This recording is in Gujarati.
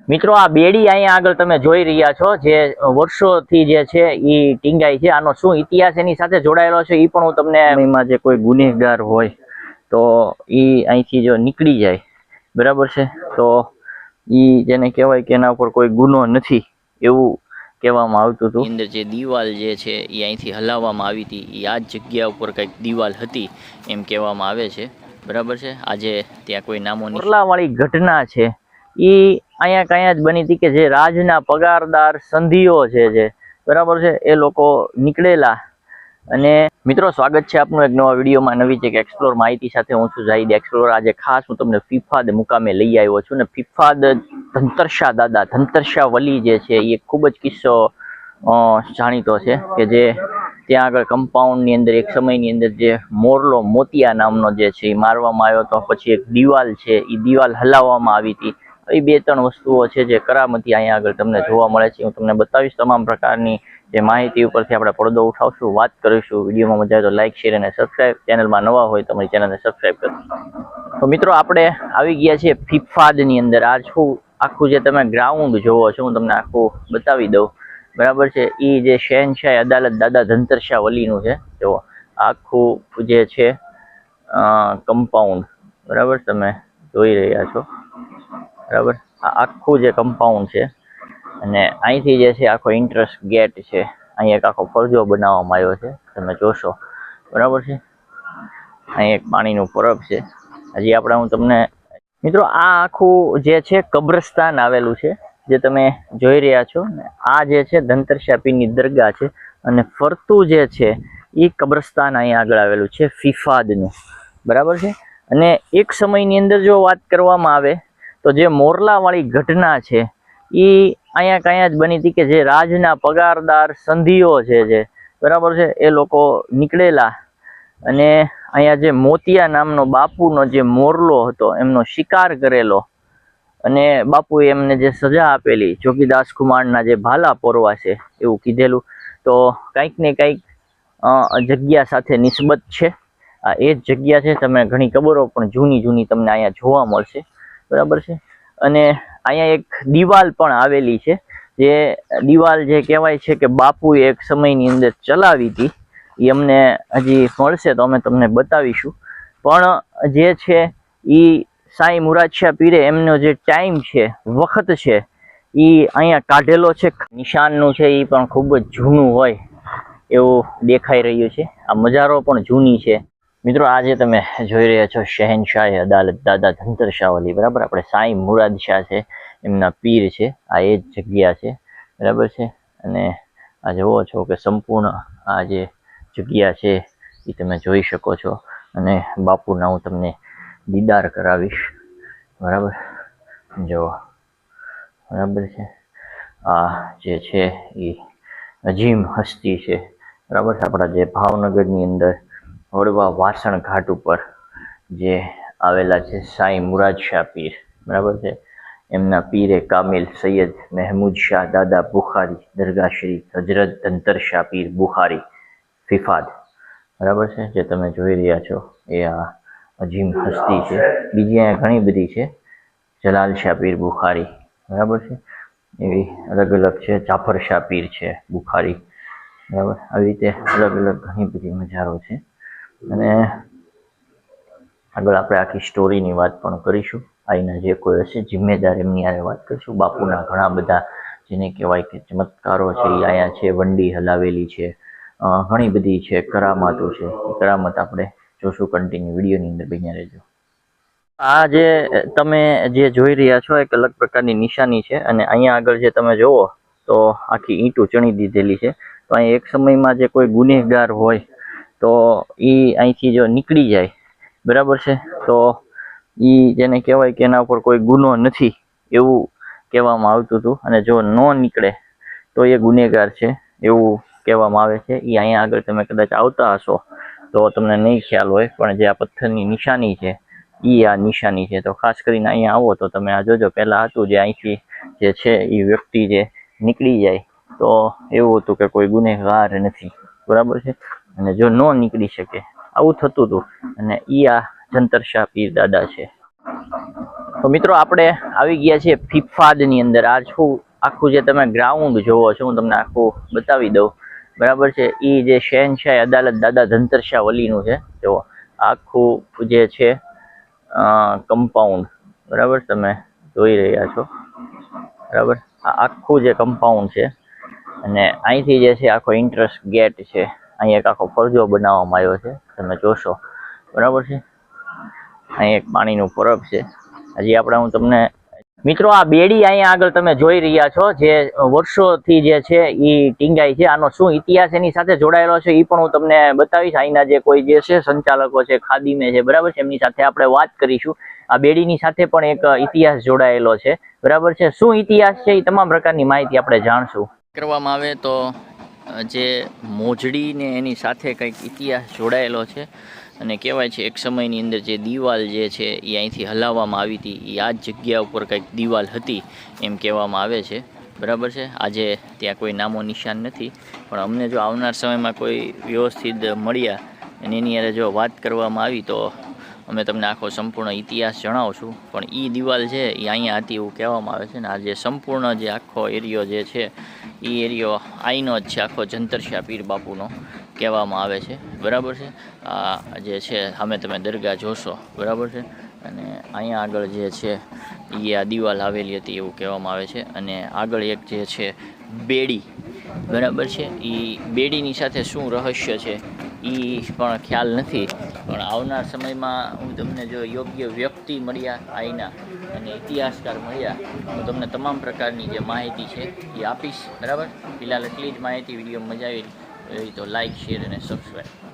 મિત્રો આ બેડી અહીંયા આગળ તમે જોઈ રહ્યા છો જે વર્ષોથી જે છે એ ટીંગાઈ છે. આનો શું ઇતિહાસ એની સાથે જોડાયેલો છે એ પણ હું તમને એમાં જે કોઈ ગુનેગાર હોય તો એ અહીંથી જો નીકળી જાય, બરાબર છે, તો એ જેને કહેવાય કે એના ઉપર કોઈ ગુનો નથી એવું કહેવામાં આવતું હતું. અંદર જે દિવાલ જે છે એ અહીંથી હલાવવામાં આવી હતી, એ આ જ જગ્યા ઉપર કંઈક દિવાલ હતી એમ કહેવામાં આવે છે, બરાબર છે. આજે ત્યાં કોઈ નામો મોરલાવાળી ઘટના છે એ અહીંયા કયા જ બની હતી કે જે રાજના પગારદાર સંધિઓ છે બરાબર છે, એ લોકો નીકળેલા. અને મિત્રો સ્વાગત છે આપનું એક નવા વિડીયોમાં, નવી એક એક્સપ્લોર માહિતી સાથે. હું છું ઝાહિદ એક્સપ્લોર. આજે ખાસ હું તમને ફિફાદ મુકામે લઈ આવ્યો છું. ને ફિફાદ ધંતરશા દાદા, ધંતરશા વલી જે છે એ ખૂબ જ કિસ્સો જાણીતો છે કે જે ત્યાં આગળ કમ્પાઉન્ડની અંદર એક સમયની અંદર જે મોરલો મોતિયા નામનો જે છે એ મારવામાં આવ્યો હતો. પછી એક દિવાલ છે એ દિવાલ હલાવવામાં આવી હતી. એ બે ત્રણ વસ્તુઓ છે જે કરામતી અહીંયા આગળ તમને જોવા મળે છે. હું તમને બતાવીશ તમામ પ્રકારની જે માહિતી ઉપરથી આપણે પડદો ઉઠાવશું, વાત કરીશું. વિડીયોમાં મજા આવે તો લાઇક, શેર અને સબસ્ક્રાઇબ. ચેનલમાં નવા હોય તો અમારી ચેનલને સબસ્ક્રાઇબ કરો. તો મિત્રો આપણે આવી ગયા છીએ ફિફાદની અંદર. આ શું આખું જે તમે ગ્રાઉન્ડ જોવો છો હું તમને આખું બતાવી દઉં, બરાબર છે. એ જે શહેનશાહ અદાલત દાદા ધંતરશા વલીનું છે. જો આખું જે છે કમ્પાઉન્ડ, બરાબર, તમે જોઈ રહ્યા છો, બરાબર. આ આખું જે કમ્પાઉન્ડ છે અને અહીંથી જે છે આખો ઇન્ટરેસ્ટ ગેટ છે. અહીં એક આખો ફરજો બનાવવામાં આવ્યો છે, તમે જોશો, બરાબર છે. અહીં એક પાણીનું પરબ છે. હજી આપણે હું તમને મિત્રો આ આખું જે છે કબ્રસ્તાન આવેલું છે જે તમે જોઈ રહ્યા છો. આ જે છે ધંતરશા પીરની દરગાહ છે અને ફરતું જે છે એ કબ્રસ્તાન અહીંયા આગળ આવેલું છે ફિફાદનું, બરાબર છે. અને એક સમયની અંદર જો વાત કરવામાં આવે તો જે મોરલાવાળી ઘટના છે એ અહીંયા કયા જ બની હતી કે જે રાજના પગારદાર સંધિઓ છે બરાબર છે, એ લોકો નીકળેલા અને અહીંયા જે મોતિયા નામનો બાપુનો જે મોરલો હતો એમનો શિકાર કરેલો અને બાપુએ એમને જે સજા આપેલી, જોગીદાસ કુમારના જે ભાલા પોરવા છે એવું કીધેલું. તો કંઈક ને કંઈક જગ્યા સાથે નિસ્બત છે. આ એ જ જગ્યા છે. તમે ઘણી કબરો પણ જૂની જૂની તમને અહીંયા જોવા મળશે, બરાબર છે. અને અહીંયા એક દિવાલ પણ આવેલી છે. જે દિવાલ જે કહેવાય છે કે બાપુએ એક સમયની અંદર ચલાવી હતી, એ અમને હજી મળશે તો અમે તમને બતાવીશું. પણ જે છે એ સાંઈ મુરાદશાહ પીરે એમનો જે ટાઈમ છે, વખત છે, એ અહીંયા કાઢેલો છે. નિશાનનું છે એ પણ ખૂબ જ જૂનું હોય એવું દેખાઈ રહ્યું છે. આ મજારો પણ જૂની છે. મિત્રો આજે તમે જોઈ રહ્યા છો શહેનશાહ અદાલત દાદા ધંતરશા વલી, બરાબર. આપણે સાંઈ મુરાદ શાહ છે એમના પીર છે. આ એ જ જગ્યા છે, બરાબર છે. અને આ જુઓ છો કે સંપૂર્ણ આ જે જગ્યા છે એ તમે જોઈ શકો છો. અને બાપુના હું તમને દીદાર કરાવીશ, બરાબર. જો, બરાબર છે. આ જે છે એ અજીમ હસ્તી છે, બરાબર. આપણા જે ભાવનગરની અંદર વડવા વાસણ ઘાટ ઉપર જે આવેલા છે સાંઈ મુરાદ શાહ પીર, બરાબર છે. એમના પીરે કામિલ સૈયદ મહેમૂદ શાહ દાદા બુખારી દરગાહ શ્રી હજરત ધંતરશા પીર બુખારી ફિફાદ, બરાબર છે, જે તમે જોઈ રહ્યા છો એ આ અજીમ હસ્તી છે. બીજી અહીંયા ઘણી બધી છે. જલાલ શાહ પીર બુખારી, બરાબર છે, એવી અલગ અલગ છે. જાફર શાહ પીર છે બુખારી, બરાબર. આવી રીતે અલગ અલગ ઘણી બધી મજારો છે. અને આગળ આપણે આખી સ્ટોરીની વાત પણ કરીશું. અહીંના જે કોઈ હશે જિમ્મેદાર એમની હારે વાત કરીશું. બાપુના ઘણા બધા જેને કહેવાય કે ચમત્કારો છે એ અહીંયા છે. વંડી હલાવેલી છે, ઘણી બધી છે, કરામાતો છે. કરામત આપણે જોશું કન્ટિન્યુ વિડીયોની અંદર. બન્યા રહેજો. આ જે તમે જે જોઈ રહ્યા છો એક અલગ પ્રકારની નિશાની છે. અને અહીંયા આગળ જે તમે જોવો તો આખી ઈંટો ચણી દીધેલી છે. તો અહીં એક સમયમાં જે કોઈ ગુનેગાર હોય તો એ અહીંથી જો નીકળી જાય, બરાબર છે, તો એ જેને કહેવાય કે એના ઉપર કોઈ ગુનો નથી એવું કહેવામાં આવતું હતું. અને જો ન નીકળે તો એ ગુનેગાર છે એવું કહેવામાં આવે છે. એ અહીંયા આગળ તમે કદાચ આવતા હશો તો તમને નહીં ખ્યાલ હોય, પણ જે આ પથ્થરની નિશાની છે એ આ નિશાની છે. તો ખાસ કરીને અહીંયા આવો તો તમે આ જોજો. પહેલાં હતું જે અહીંથી જે છે એ વ્યક્તિ જે નીકળી જાય તો એવું હતું કે કોઈ ગુનેગાર નથી, બરાબર છે. અને જો ન નીકળી શકે આવું થતું હતું. અને એ આ ધંતરશા પીર દાદા છે. તો મિત્રો આપણે આવી ગયા છીએ ફિફાદની અંદર. આ શું આખું જે તમે ગ્રાઉન્ડ જોવો છો, હું તમને આખું બતાવી દઉં. બરાબર છે, એ જે શહેનશાહ અદાલત દાદા ધનતરશાહ વલીનું છે. જો આખું જે છે કમ્પાઉન્ડ, બરાબર તમે જોઈ રહ્યા છો. બરાબર, આ આખું જે કમ્પાઉન્ડ છે, અને અહીંથી જે છે આખો ઇન્ટરેસ્ટ ગેટ છે. અહીં એક આખો ફરજો બનાવવામાં આવ્યો છે, તમે જોશો. બરાબર છે, અહીં એક પાણીનું પરબ છે. હજી આપણે હું તમને મિત્રો આ બેડી અહીંયા આગળ તમે જોઈ રહ્યા છો, જે વર્ષોથી જે છે એ ટીંગાઈ છે. આનો શું ઇતિહાસ એની સાથે જોડાયેલો છે એ પણ હું તમને બતાવીશ. અહીંના જે કોઈ જે છે સંચાલકો છે, ખાદીમે છે, બરાબર છે, એમની સાથે આપણે વાત કરીશું. આ બેડીની સાથે પણ એક ઇતિહાસ જોડાયેલો છે. બરાબર છે, શું ઇતિહાસ છે એ તમામ પ્રકારની માહિતી આપણે જાણશું. કરવામાં આવે તો જે મોજડી ને એની સાથે કંઈક ઇતિહાસ જોડાયેલો છે. અને કહેવાય છે એક સમયની અંદર જે દિવાલ જે છે એ અહીંથી હલાવવામાં આવી હતી, એ આ જ જગ્યા ઉપર કંઈક દિવાલ હતી એમ કહેવામાં આવે છે. બરાબર છે, આજે ત્યાં કોઈ નામો નિશાન નથી, પણ અમને જો આવનાર સમયમાં કોઈ વ્યવસ્થિત મળ્યા અને એની અંદર જો વાત કરવામાં આવી તો અમે તમને આખો સંપૂર્ણ ઇતિહાસ જણાવશું. પણ એ દિવાલ છે એ અહીંયા હતી એવું કહેવામાં આવે છે. ને આ જે સંપૂર્ણ જે આખો એરિયો જે છે એ એરિયો આઈનો જ છે, આખો જંતરશાહ પીર બાપુનો કહેવામાં આવે છે. બરાબર છે, આ જે છે સામે તમે દરગાહ જોશો. બરાબર છે, અને અહીંયા આગળ જે છે એ આ દિવાલ આવેલી હતી એવું કહેવામાં આવે છે. અને આગળ એક જે છે બેડી, બરાબર છે, એ બેડીની સાથે શું રહસ્ય છે એ પણ ખ્યાલ નથી. પણ આવનાર સમયમાં હું તમને જો યોગ્ય વ્યક્તિ મળ્યા અહીંના અને ઇતિહાસકાર મળ્યા, હું તમને તમામ પ્રકારની જે માહિતી છે એ આપીશ. બરાબર, ફિલહાલ એટલી જ માહિતી. વિડીયો મજા આવી તો લાઇક, શેર અને સબસ્ક્રાઈબ.